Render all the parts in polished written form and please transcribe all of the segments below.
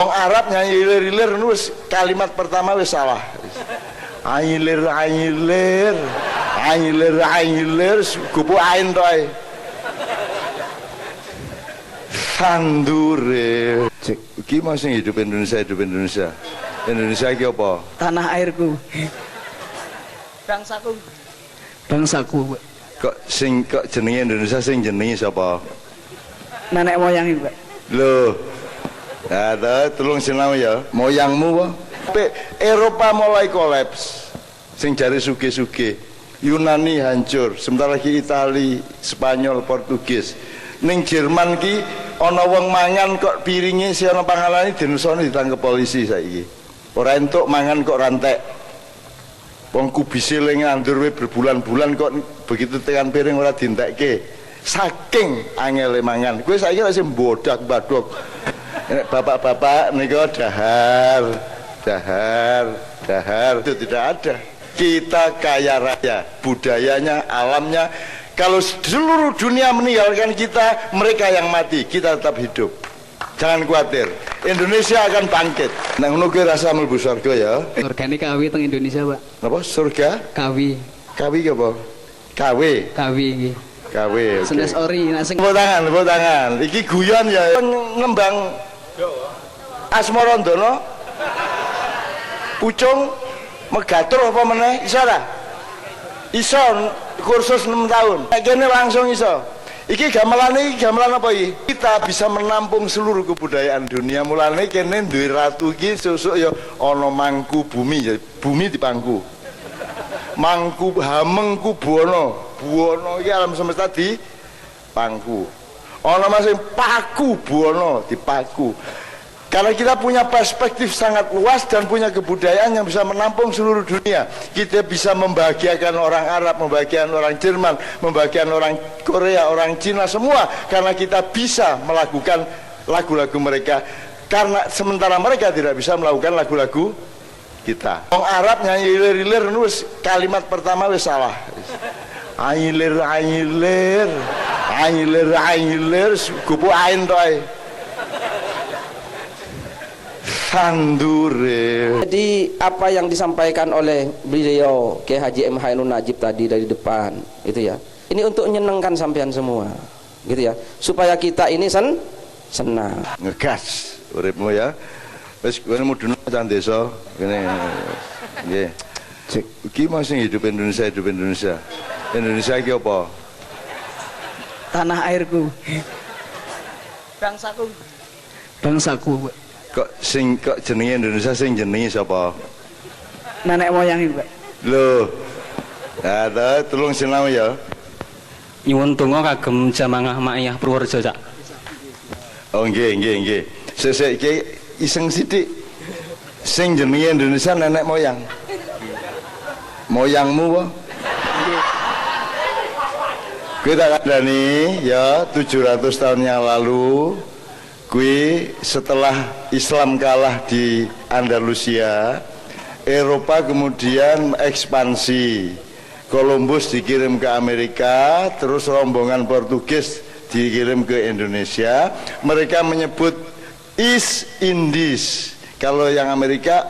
Wong Arab nyanyi ilir-ilir wis kalimat pertama wis salah. Anyilir anyilir anyilir anyilir kupu ain to ae. Sandure. Iki masih hidup Indonesia, hidup Indonesia. Indonesia iki apa? Tanah airku. Bangsaku. Bangsaku. Kok jenenge Indonesia sing jenenge sapa? Nenek moyang iki, Pak. Loh. Nah, tolong sinau ya. Moyangmu apa? Eropa mulai kolaps. Sing jare sugih-sugih. Yunani hancur, sebentar lagi Itali, Spanyol, Portugis. Ning Jerman ki ana wong mangan kok piringe si ana panganane dinesoni ditangkep polisi saiki. Ora entuk mangan kok rantek. Wong kubise le ngandur we berbulan-bulan kok begitu tekan piring ora dientekke. Saking angele mangan. Kowe saiki lek bodak-badok. Bapak-bapak niku dahar itu tidak ada. Kita kaya raya, budayanya, alamnya. Kalau seluruh dunia meninggalkan kita, mereka yang mati, kita tetap hidup. Jangan khawatir, Indonesia akan bangkit. Nang ngono kuwi rasa mlebu surga ya. Surgane kawi teng Indonesia, Pak. Napa surga? Kawi. Kawi ki apa? Kawe. Kawi iki. Kawe. Senes ori nek sing tepuk tangan. Iki guyon ya ngembang Asmarandono. Pucung megatur apa meneh iso ora? Iso kursus 6 tahun. Nek kene langsung iso. Iki gamelan apa iki? Kita bisa menampung seluruh kebudayaan dunia. Mulane kene duwe ratu iki sesuk ya ana mangku bumi ya. Bumi dipangku. Mangku hamengku buana. Buana iki alam semesta di pangku. Ana masing paku buana dipaku. Karena kita punya perspektif sangat luas dan punya kebudayaan yang bisa menampung seluruh dunia. Kita bisa membahagiakan orang Arab, membahagiakan orang Jerman, membahagiakan orang Korea, orang Cina, semua. Karena kita bisa melakukan lagu-lagu mereka. Karena sementara mereka tidak bisa melakukan lagu-lagu kita. Orang Arab nyanyi ilir-ilir, kalimat pertama wis salah. Anyilir anyilir anyilir anyilir kupu ain to ae. Sandure. Jadi apa yang disampaikan oleh beliau Kiai Haji M. Hairun Najib tadi dari depan itu ya, ini untuk menyenangkan sampean semua gitu ya, supaya kita ini senang Ngegas uripmu ya. Wis kowe mudhun nang desa kene nggih. Iki masih hidup Indonesia, hidup Indonesia. Indonesia iki apa? tanah airku. Bangsaku. Bangsaku, Pak. Kok jenenge Indonesia sing jenenge sapa? Nenek moyang iki, Pak. Loh. Nah, tolong sinau ya. Nyuwun donga kagem jamaah Maiyah Purworejo, Cak. Oh nggih. Sesuk iki iseng sithik. Sing jenenge Indonesia nenek moyang. Moyangmu apa? Kita kandhani ya 700 tahun yang lalu kui setelah Islam kalah di Andalusia, Eropa kemudian ekspansi. Columbus dikirim ke Amerika, terus rombongan Portugis dikirim ke Indonesia. Mereka menyebut East Indies. Kalau yang Amerika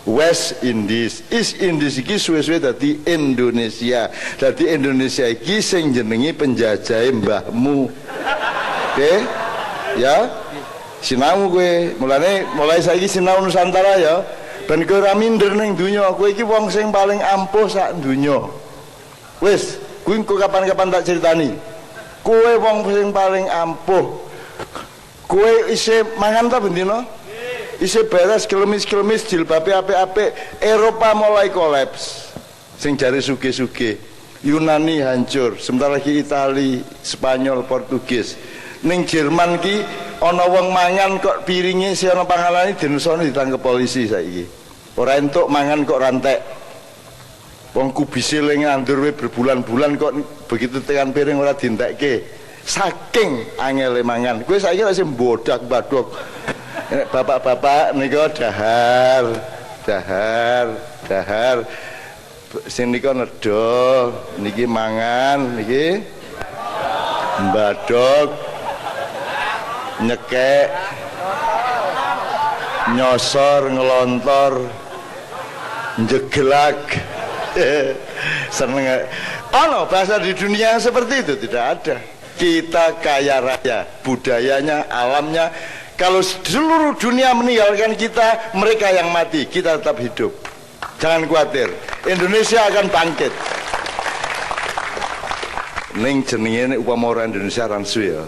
West Indies. East Indies iki suwe-suwe dadi Indonesia. Dadi Indonesia iki sing jenengi penjajah mbahmu. Oke? Ya? Sinau kowe. Mulai saiki sinau Nusantara ya. Ben kowe ora minder ning donya. Kowe iki wong sing paling ampuh sak donya. Wis, kuwi engko kapan-kapan tak critani. Kowe wong sing paling ampuh. Kowe isih mangan ta bendina? Isih beres kelemis-kelemis jilbabe apik-apik. Eropa mulai kolaps. Sing jare sugih-sugih. Yunani hancur, sebentar lagi Itali, Spanyol, Portugis. Ning Jerman ki ana wong mangan kok piringe si ana panganane dinesoni ditangkep polisi saiki. Ora entuk mangan kok rantek. Wong kubise le ngandur we berbulan-bulan kok begitu tekan piring ora dientekke. Saking angele mangan. Kowe saiki lek sing bodak-badok. Bapak-bapak niku dahar. Sing nika nedha, niki mangan, niki mbadog, nyekek. nyosor, ngelontor, jeglak. Seneng. Oh, bahasa di dunia yang seperti itu tidak ada. Kita kaya raya, budayanya, alamnya. Kalau seluruh dunia meninggalkan kita, mereka yang mati, kita tetap hidup. Jangan khawatir, Indonesia akan bangkit. Ning jenenge upama orang Indonesia ransu ya.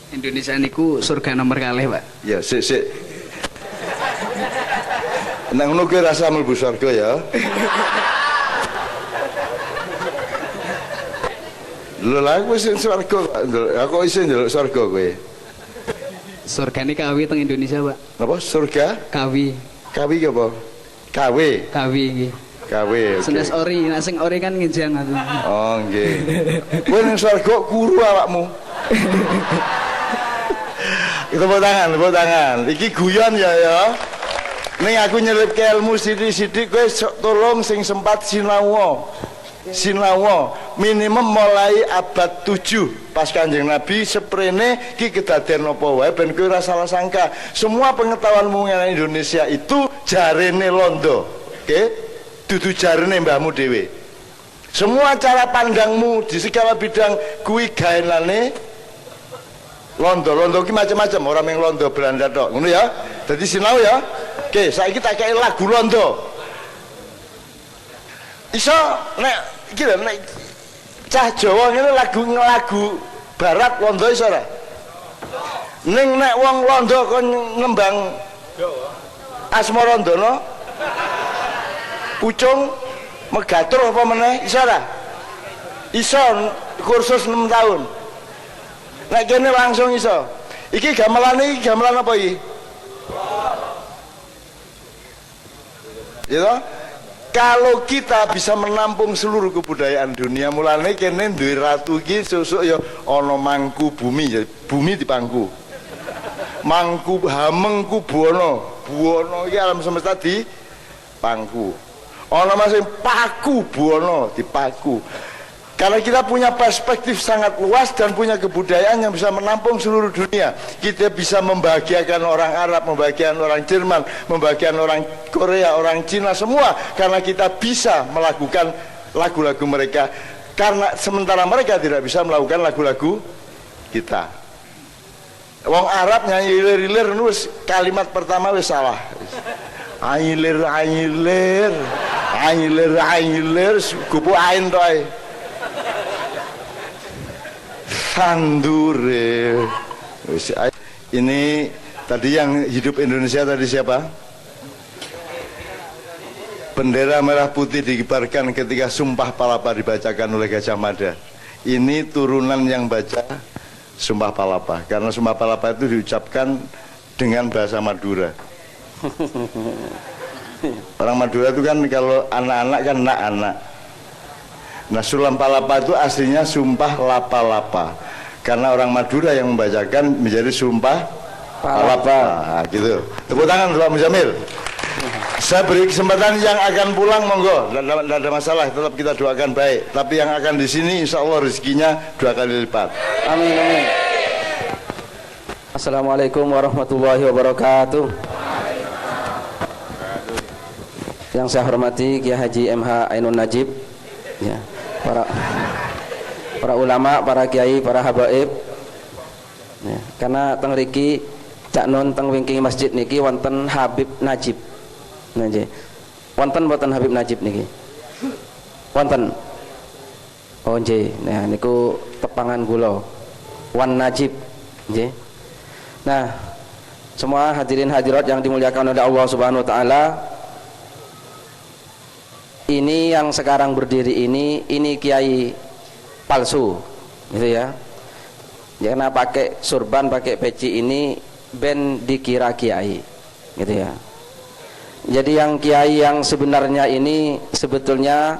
Indonesia niku surga nomor kalih, Pak. Ya, sik. Nang ngono kowe rasa mlebu surga ya. Lho lah kowe sing surga, aku isin njaluk surga kowe. Surgane kawi teng Indonesia, Pak. Napa surga? Kawi. Kawi ki apa? Kawe. Kawi iki. Kawe. Senes ori, nek sing ori kan ngejang atuh. Oh, nggih. Kowe ning surga kuru awakmu. Tepuk tangan. Iki guyon ya. Ning aku nyelipke ilmu sithik-sithik kowe tolong sing sempat sinau minimum mulai abad 7 pas Kanjeng Nabi seprene ki kedaden apa wae ben kowe ora salah sangka. Semua pengetahuanmu mengenai Indonesia itu jarene londo. Oke? Dudu jarene mbahmu dhewe. Semua cara pandangmu di segala bidang kuwi gaenane londo ki macam-macam, orang yang londo Belanda tok. Ngono ya. Dadi sinau ya. Oke, saiki tak kei lagu londo. Iso nek iki lho nek cah Jawa ngene lagu barat londo iso ora? Ning nek wong londo kon ngembang Asmarandana Pucung Megatur apa meneh iso ora? Iso kursus 6 tahun. Nek kene langsung iso. Iki gamelan apa iki? Ya toh? Kalau kita bisa menampung seluruh kebudayaan dunia, mulane kene duwe ratu iki sesuk ya ana mangku bumi, ya bumi dipangku. Mangku hamengku buwana iki alam semesta di pangku. Ana masing paku buwana dipaku. Karena kita punya perspektif sangat luas dan punya kebudayaan yang bisa menampung seluruh dunia. Kita bisa membahagiakan orang Arab, membahagiakan orang Jerman, membahagiakan orang Korea, orang Cina, semua. Karena kita bisa melakukan lagu-lagu mereka. Karena sementara mereka tidak bisa melakukan lagu-lagu kita. Wong Arab nyanyi ilir-ilir, nulis kalimat pertama wis salah. Ailir, kupu ain toy. Sandure. Ini tadi yang hidup Indonesia tadi siapa? Bendera merah putih dikibarkan ketika Sumpah Palapa dibacakan oleh Gajah Mada. Ini turunan yang baca Sumpah Palapa, karena Sumpah Palapa itu diucapkan dengan bahasa Madura. Orang Madura itu kan kalau anak-anak kan anak. Nah, Sulam Palapa itu aslinya Sumpah Lapa-Lapa, karena orang Madura yang membacakan menjadi Sumpah Palapa. Nah, gitu. Tepuk tangan Pak Muzamil. Saya beri kesempatan yang akan pulang, monggo, tidak ada masalah, tetap kita doakan baik. Tapi yang akan di sini, insya Allah rezekinya 2 kali lipat. Amin. Assalamualaikum warahmatullahi wabarakatuh. Yang saya hormati Kiai Haji MH Ainun Najib, ya, para ulama, para kiai, para habaib, ya, karena teng riki cak nun teng wingking masjid niki wonten Habib Najib. Nggih. Wonten mboten Habib Najib niki? Wonten. Oh nggih. Nah niku tepangan kula. Wan Najib. Nggih. Nah, semua hadirin hadirat yang dimuliakan oleh Allah Subhanahu wa taala, ini yang sekarang berdiri ini kiai palsu, gitu ya. Karena pakai surban, pakai peci ini ben dikira kiai, gitu ya. Jadi yang kiai yang sebenarnya ini sebetulnya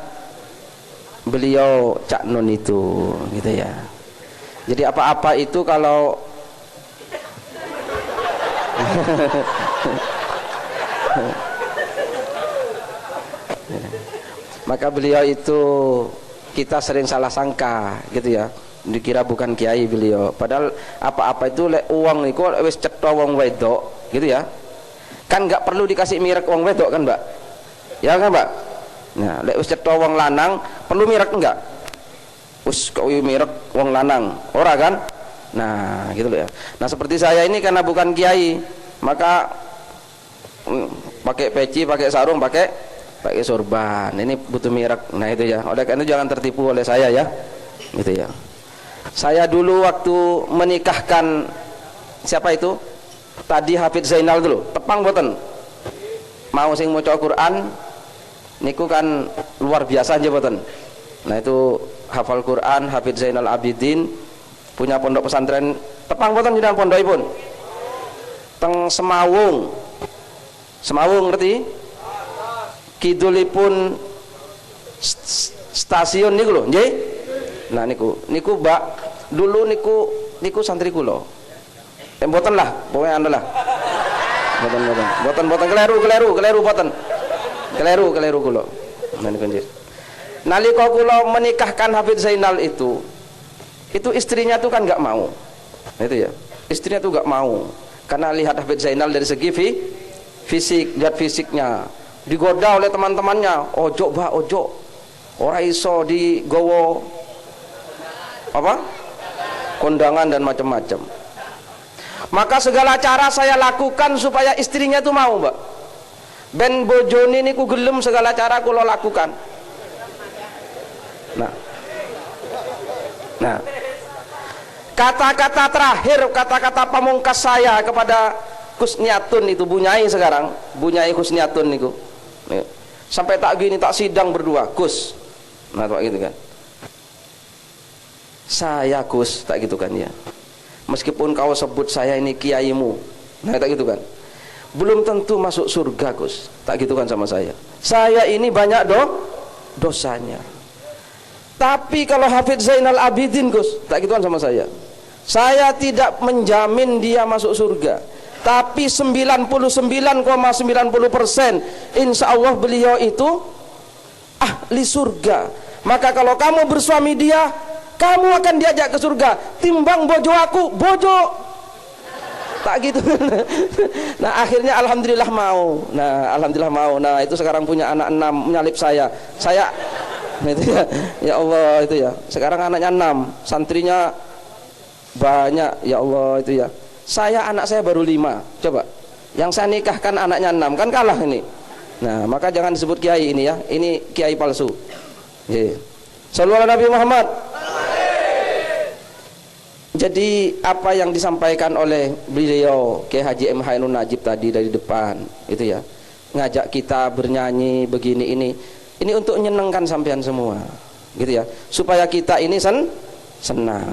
beliau Cak Nun itu, gitu ya. Jadi apa-apa itu kalau maka beliau itu kita sering salah sangka, gitu ya, dikira bukan kiai beliau, padahal apa-apa itu lek uang niku wis cetha wong wedok, gitu ya. Kan nggak perlu dikasih mirek wong wedok kan Mbak, ya kan Mbak? Nah lek wis cetha wong lanang perlu mirek enggak? Wis kok mirek wong lanang ora kan? Nah gitu loh ya. Nah seperti saya ini karena bukan kiai, maka pakai peci, pakai sarung, pakai sorban, ini butuh mirek. Nah itu ya, oleh karena itu jangan tertipu oleh saya ya, gitu ya. Saya dulu waktu menikahkan siapa itu tadi, Hafidz Zainal dulu, tepang boten mau sing maca Quran niku kan luar biasa aja boten. Nah itu hafal Quran, Hafidz Zainal Abidin, punya pondok pesantren tepang boten jenengan pondokipun teng Semawung ngerti? Kidulipun stasiun niku lho, nggih. Nah niku Mbak, dulu niku santri kula. Mboten lah, pokoke anu lah. Mboten keliru boten. Keliru kula. Nah niku nggih. Nalika kula menikahkan Hafidz Zainal itu istrinya tuh kan enggak mau. Nah, itu ya. Istrinya tuh enggak mau. Karena lihat Hafidz Zainal dari segi fisik, lihat fisiknya. Digoda oleh teman-temannya, ojo Mbak, ojo. Ora iso digowo apa? Kondangan dan macam-macam. Maka segala cara saya lakukan supaya istrinya itu mau, Mbak. Ben bojone niku gelem, segala cara kula lakukan. Nah. Kata-kata terakhir, kata-kata pamungkas saya kepada Kusniatun itu, Bunyai sekarang, Bunyai Kusniatun niku. Sampai tak gini, tak sidang berdua, Gus. Nah, tak gitu kan. Saya Gus, tak gitu kan ya. Meskipun kau sebut saya ini kiaimu, nah tak gitu kan. Belum tentu masuk surga Gus, tak gitu kan sama saya. Saya ini banyak dosanya. Tapi kalau Hafidz Zainal Abidin Gus, tak gitu kan sama saya. Saya tidak menjamin dia masuk surga, tapi 99,90% insya Allah beliau itu ahli surga. Maka kalau kamu bersuami dia, kamu akan diajak ke surga. Timbang bojo aku, bojo tak gitu. Nah akhirnya alhamdulillah mau. Nah itu sekarang punya anak 6, menyalip saya. Nah, itu ya Allah itu ya. Sekarang anaknya 6, santrinya banyak ya Allah itu ya. Anak saya baru 5. Coba. Yang saya nikahkan anaknya 6, kan kalah ini. Nah, maka jangan disebut kiai ini ya. Ini kiai palsu. Nggih. Sallallahu Nabi Muhammad. Jadi apa yang disampaikan oleh beliau Kiai Haji M. Ainun Najib tadi dari depan itu ya, ngajak kita bernyanyi begini ini untuk menyenangkan sampean semua gitu ya, supaya kita ini senang.